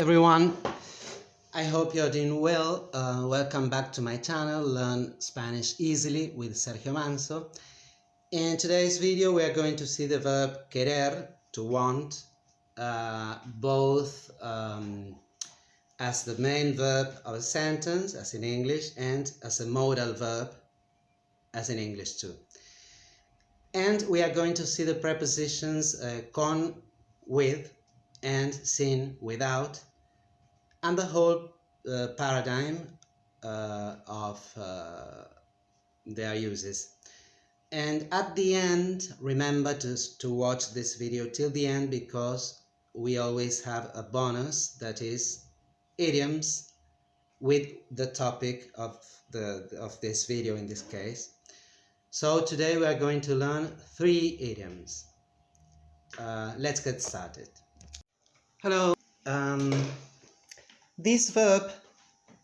everyone, I hope you're doing well. Welcome back to my channel, Learn Spanish Easily with Sergio Manso. In today's video we are going to see the verb querer, to want, both as the main verb of a sentence, as in English, and as a modal verb, as in English too. And we are going to see the prepositions con, with, and sin, without, and the whole paradigm of their uses. And at the end, remember to watch this video till the end, because we always have a bonus, that is idioms, with the topic of this video in this case. So today we are going to learn 3 idioms. Let's get started. Hello. This verb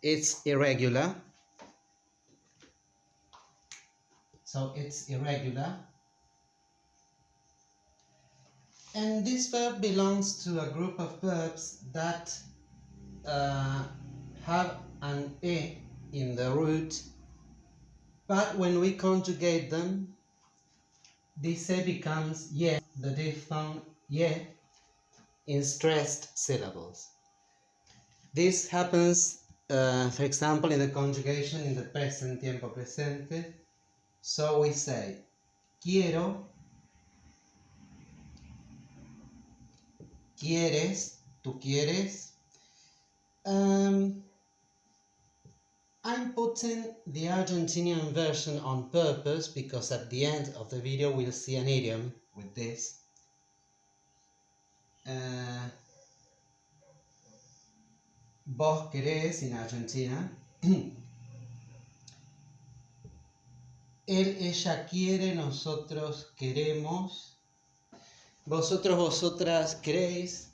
is irregular. So it's irregular. And this verb belongs to a group of verbs that have an E in the root, but when we conjugate them, this E becomes ye, the diphthong ye, in stressed syllables. This happens, for example, in the conjugation in the present tiempo presente. So we say, quiero, quieres, tú quieres. I'm putting the Argentinian version on purpose because at the end of the video we'll see an idiom with this. Vos querés in Argentina. Él, ella quiere, nosotros queremos. Vosotros, vosotras queréis.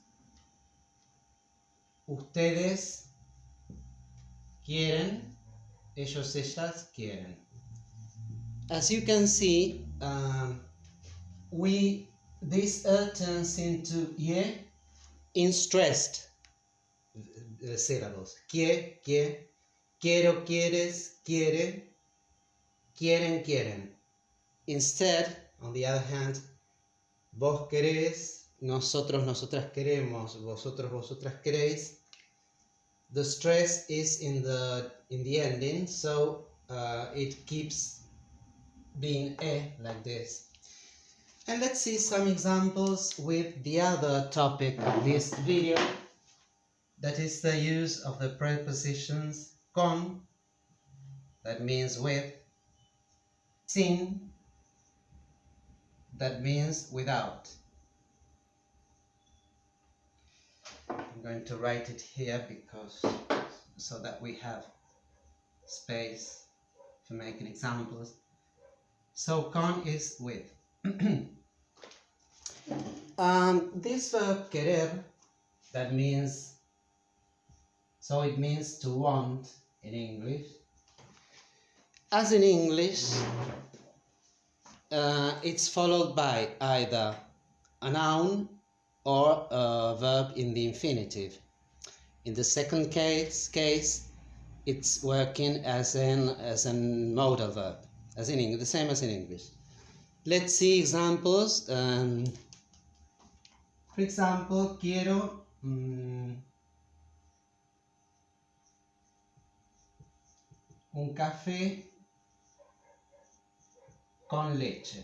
Ustedes quieren. Ellos, ellas quieren. As you can see, this turns into ye in stressed syllables. Quiere, quiero, quieres, quiere, quieren, quieren. Instead, on the other hand, vos querés, nosotros, nosotras queremos, vosotros, vosotras queréis. The stress is in the ending, so it keeps being like this. And let's see some examples with the other topic of this video, that is the use of the prepositions con, that means with, sin, that means without. I'm going to write it here so that we have space for making examples. So con is with. This verb querer, that means, so it means to want in English. As in English, it's followed by either a noun or a verb in the infinitive. In the second case it's working as a modal verb, as in English, the same as in English. Let's see examples. For example, quiero un café con leche.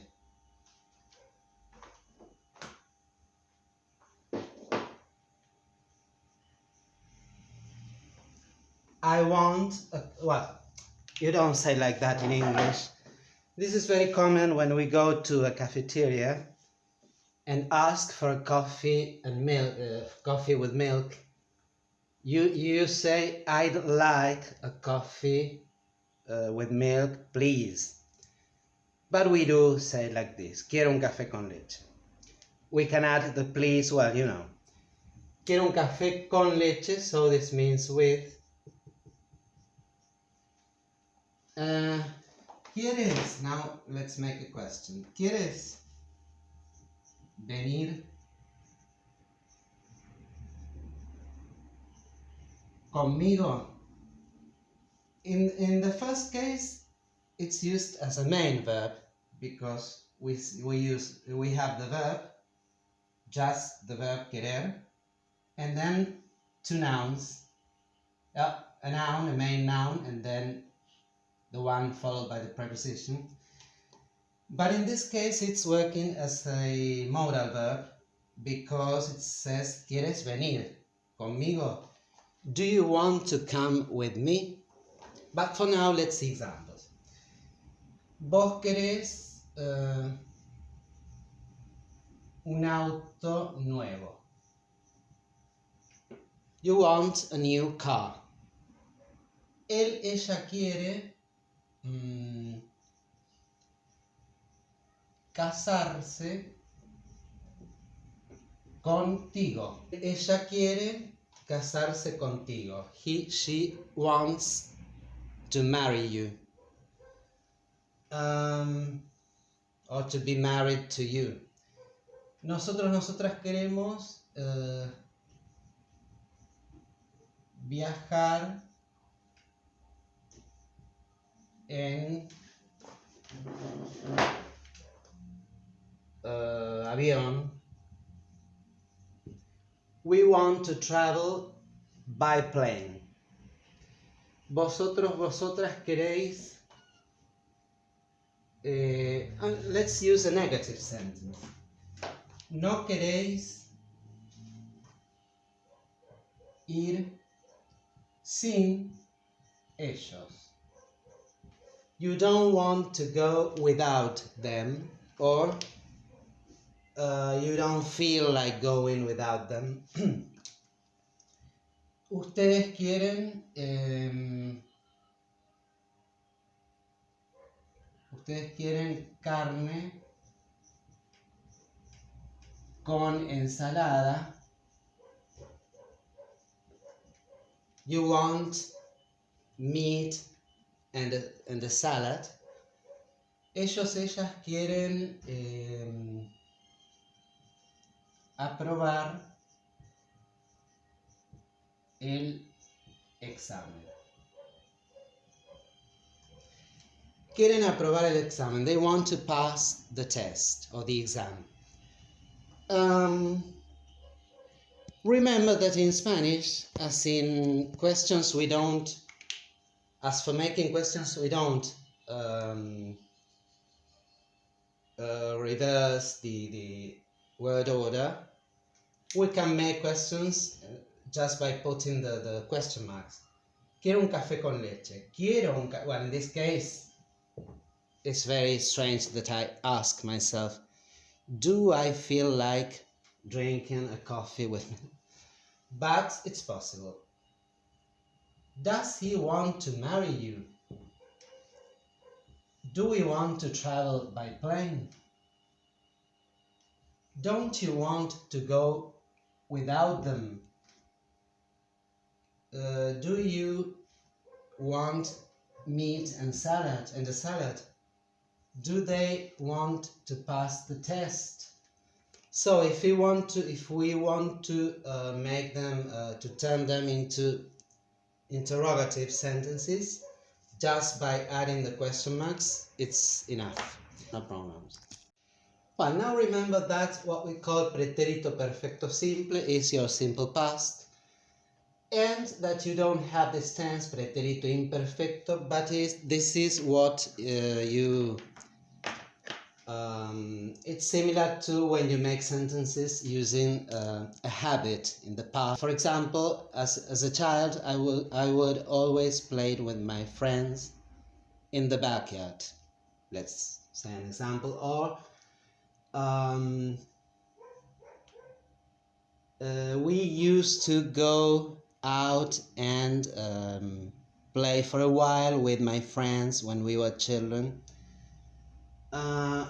I want, well, you don't say like that in English. This is very common when we go to a cafeteria and ask for a coffee and milk, coffee with milk. You say, I'd like a coffee with milk, please. But we do say like this, quiero un café con leche. We can add the please, well, you know. Quiero un café con leche, so this means with. ¿Quieres? Now let's make a question. ¿Quieres venir conmigo. In the first case, it's used as a main verb because we have the verb, just the verb querer, and then two nouns, a noun, a main noun, and then the one followed by the preposition. But in this case, it's working as a modal verb because it says, ¿Quieres venir conmigo? Do you want to come with me? But for now, let's see examples. Vos querés un auto nuevo. You want a new car. Él, ella quiere casarse contigo. Ella quiere casarse contigo. She wants to marry you. Or to be married to you. Nosotros, nosotras queremos viajar en avión. We want to travel by plane. Vosotros, vosotras queréis. Let's use a negative sentence. No queréis ir sin ellos. You don't want to go without them, or you don't feel like going without them. Ustedes quieren carne con ensalada. You want meat and a salad. Ellos, ellas quieren aprobar el examen. Quieren aprobar el examen. They want to pass the test or the exam. Remember that in Spanish, as in questions, we don't, as for making questions, we don't reverse the word order. We can make questions just by putting the question marks. Quiero un café con leche. Well, in this case, it's very strange that I ask myself, do I feel like drinking a coffee with me? But it's possible. Does he want to marry you? Do we want to travel by plane? Don't you want to go without them? Do you want meat and salad and a salad? Do they want to pass the test? So if we want to make them to turn them into interrogative sentences, just by adding the question marks, it's enough. No pronouns. Well, now remember that what we call pretérito perfecto simple is your simple past, and that you don't have this tense pretérito imperfecto, but this is what it's similar to when you make sentences using a habit in the past. For example, as a child, I would always play with my friends in the backyard. Let's say an example. Or we used to go out and play for a while with my friends when we were children.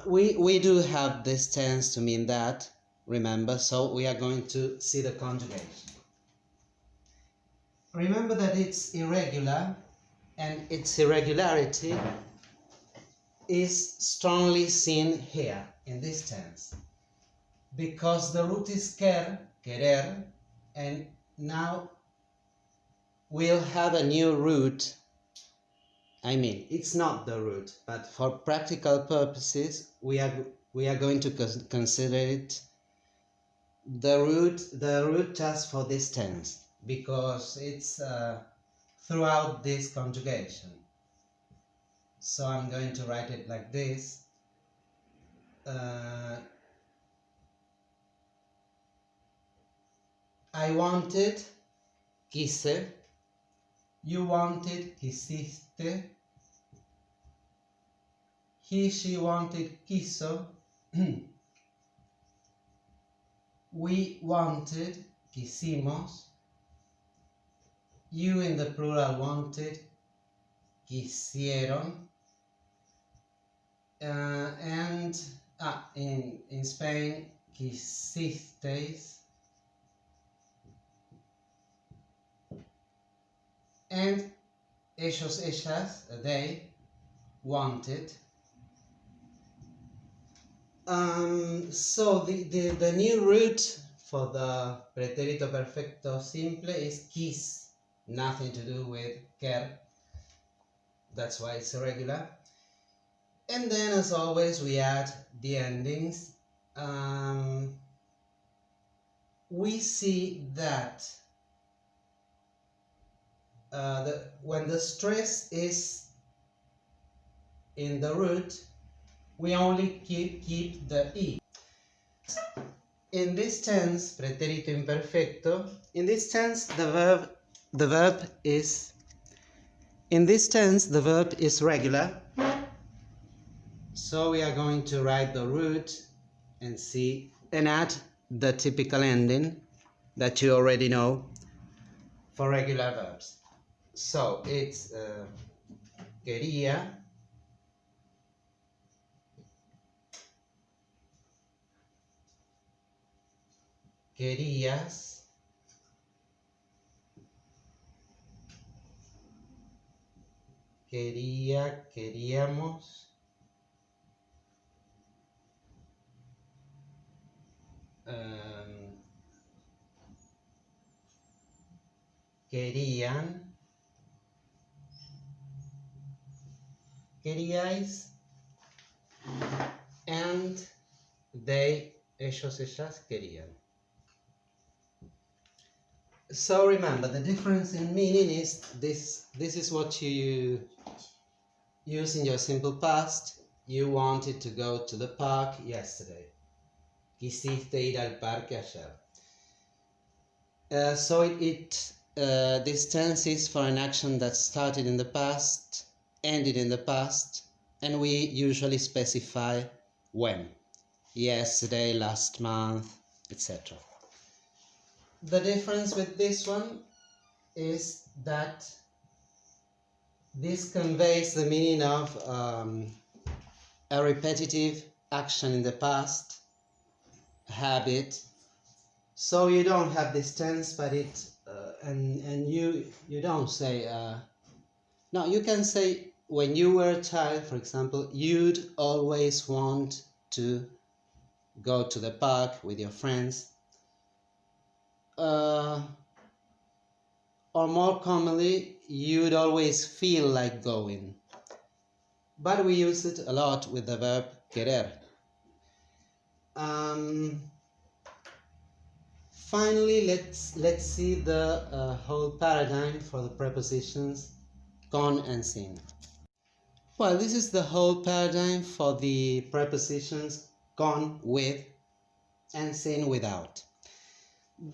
We do have this tense to mean that, remember, so we are going to see the conjugation. Remember that it's irregular, and its irregularity is strongly seen here in this tense, because the root is querer, and now will have a new root. I mean, it's not the root, but for practical purposes, we are going to consider it the root just for this tense, because it's throughout this conjugation. So I'm going to write it like this. I wanted, quise. You wanted, quisiste. He, she wanted, quiso. We wanted, quisimos. You in the plural wanted, quisieron. And in Spain, quisisteis. And ellos, ellas, they wanted. So the new root for the pretérito perfecto simple is quis, nothing to do with quer. That's why it's irregular. And then, as always, we add the endings. We see that when the stress is in the root, we only keep the E. In this tense, pretérito imperfecto, in this tense the verb is regular. So we are going to write the root and add the typical ending that you already know for regular verbs. So it's quería, querías, quería, queríamos, querían, queríais, and they, ellos, ellas, querían. So remember, the difference in meaning is this is what you use in your simple past. You wanted to go to the park yesterday. Quisiste ir al parque ayer. So this tense is for an action that started in the past, ended in the past, and we usually specify when. Yesterday, last month, etc. The difference with this one is that this conveys the meaning of a repetitive action in the past, habit. So you don't have this tense, but you don't say no, you can say when you were a child, for example, you'd always want to go to the park with your friends. Or more commonly, you'd always feel like going. But we use it a lot with the verb querer. Finally, let's see the whole paradigm for the prepositions con and sin. Well, this is the whole paradigm for the prepositions con, with, and sin, without.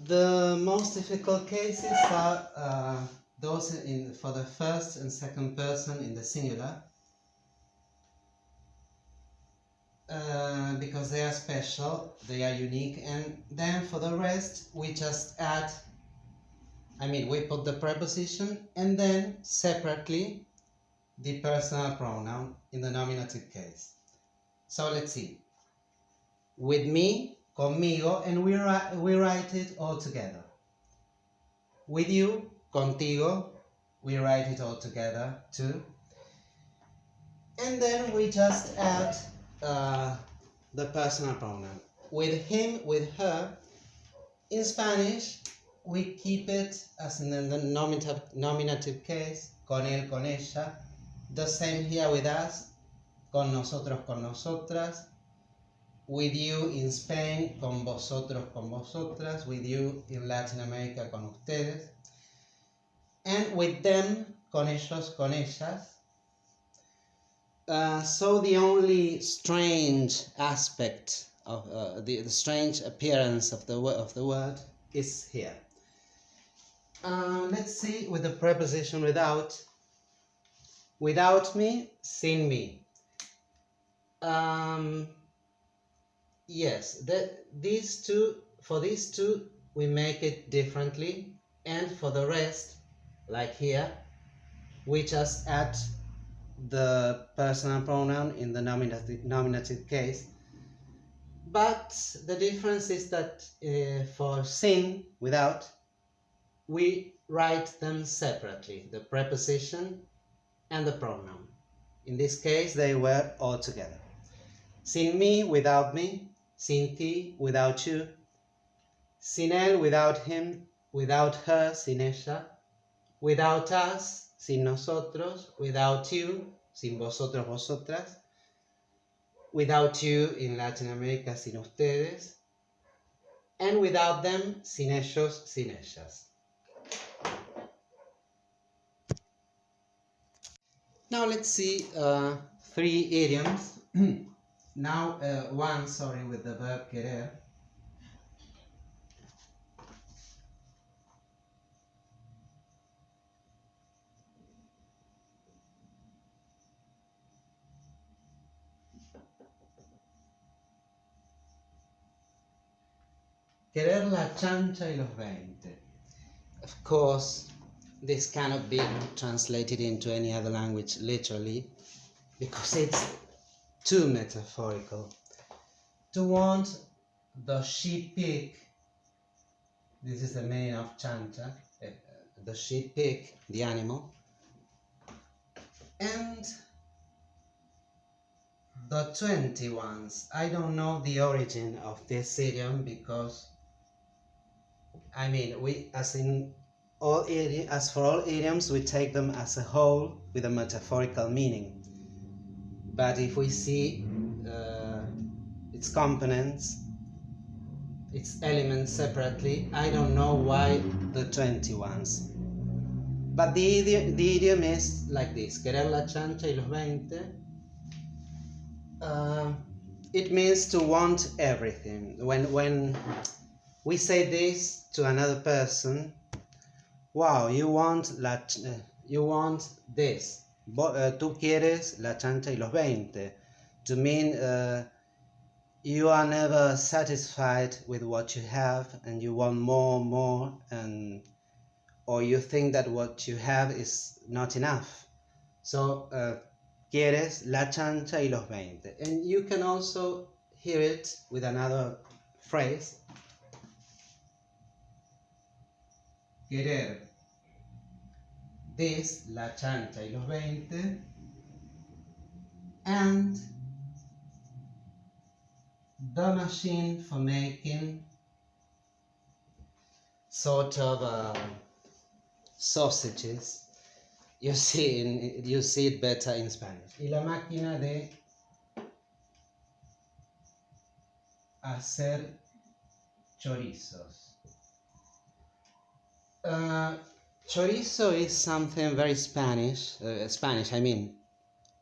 The most difficult cases are those for the first and second person in the singular, because they are special, they are unique, and then for the rest we just add, we put the preposition and then separately the personal pronoun in the nominative case. So let's see. With me, conmigo, and we write it all together. With you, contigo, we write it all together too. And then we just add the personal pronoun. With him, with her. In Spanish, we keep it as in the nominative case, con él, con ella. The same here with us, con nosotros, con nosotras. With you in Spain, con vosotros, con vosotras. With you in Latin America, con ustedes. And with them, con ellos, con ellas. So the only strange aspect of the strange appearance of the word is here. Let's see with the preposition without. Without me, sin me. Yes, for these two we make it differently, and for the rest, like here, we just add the personal pronoun in the nominative case. But the difference is that for sin, without, we write them separately, the preposition and the pronoun. In this case, they were all together. Sin mí, without me. Sin ti, without you. Sin él, without him. Without her, sin ella. Without us, sin nosotros. Without you, sin vosotros, vosotras. Without you in Latin America, sin ustedes. And without them, sin ellos, sin ellas. Now let's see 3 idioms. Now one, with the verb querer. Querer la chancha y los 20. Of course, this cannot be translated into any other language literally, because it's too metaphorical. To want the sheep pig, this is the meaning of chancha, the sheep pig, the animal, and the 21s. I don't know the origin of this idiom because, I mean, as for all idioms, we take them as a whole with a metaphorical meaning. But if we see its components, its elements separately, I don't know why the 21s. But the idiom is like this: querer la chancha y los 20. It means to want everything. When we say this to another person, wow, you want this. Tú quieres la chancha y los 20. To mean you are never satisfied with what you have and you want more, or you think that what you have is not enough. So, quieres la chancha y los 20. And you can also hear it with another phrase. Querer this, la chancha y los 20, and the machine for making sort of sausages. You see it better in Spanish. Y la máquina de hacer chorizos. Chorizo is something very Spanish. I mean,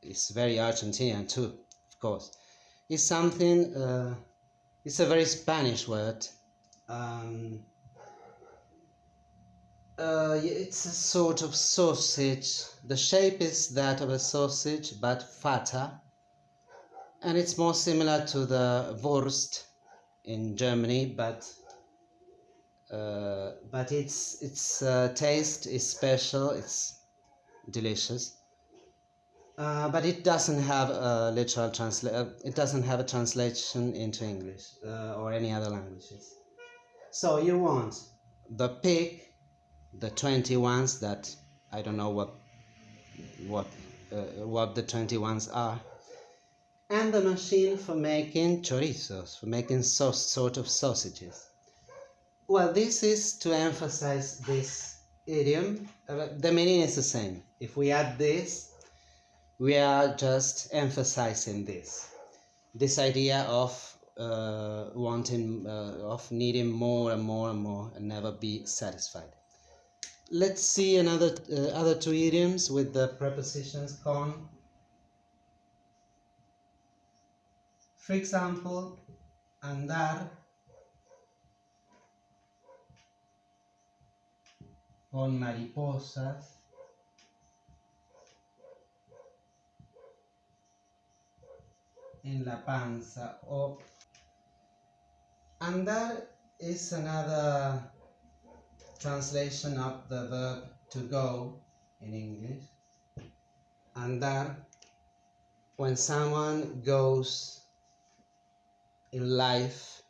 it's very Argentinian too, of course. It's something, it's a very Spanish word. It's a sort of sausage. The shape is that of a sausage, but fatter. And it's more similar to the Wurst in Germany, but its taste is special. It's delicious. But it doesn't have a literal it doesn't have a translation into English or any other languages. So you want the pig, the 21s that I don't know what the 21s are, and the machine for making chorizos, for making sort of sausages. Well, this is to emphasize this idiom. The meaning is the same. If we add this, we are just emphasizing this idea of of needing more and more and more and never be satisfied. Let's see other two idioms with the prepositions con. For example, andar con mariposas en la panza. O andar is another translation of the verb to go in English. Andar, when someone goes in life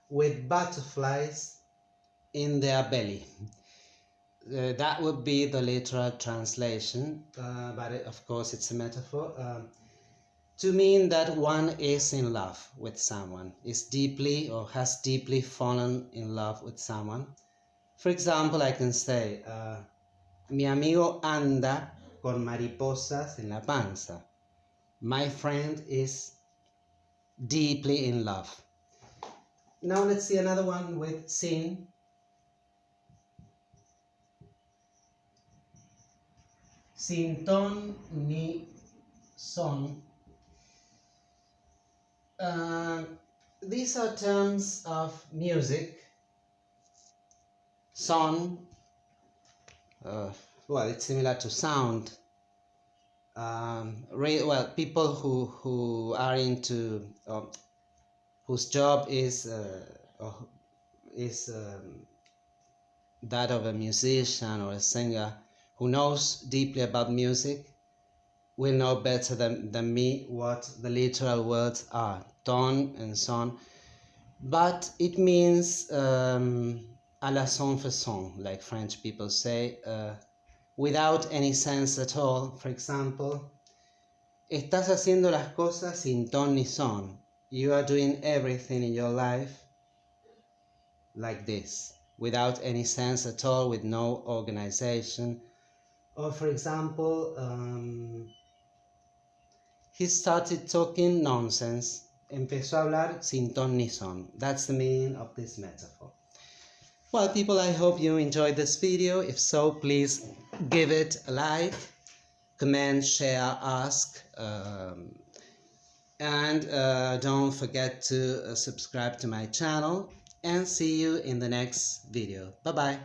with butterflies in their belly. That would be the literal translation, but of course it's a metaphor. To mean that one is in love with someone, is deeply or has deeply fallen in love with someone. For example, I can say, mi amigo anda con mariposas en la panza. My friend is deeply in love. Now let's see another one with sin. Sin ton ni son. These are terms of music. Son, well, it's similar to sound. Well, people who are into whose job is that of a musician or a singer who knows deeply about music will know better than me what the literal words are, ton and son, but it means à la sans façon, like French people say, without any sense at all. For example, estás haciendo las cosas sin ton ni son. You are doing everything in your life like this, without any sense at all, with no organization. Or for example, he started talking nonsense. Empezó a hablar sin ton ni son. That's the meaning of this metaphor. Well, people, I hope you enjoyed this video. If so, please give it a like, comment, share, ask, and don't forget to subscribe to my channel, and see you in the next video. Bye bye.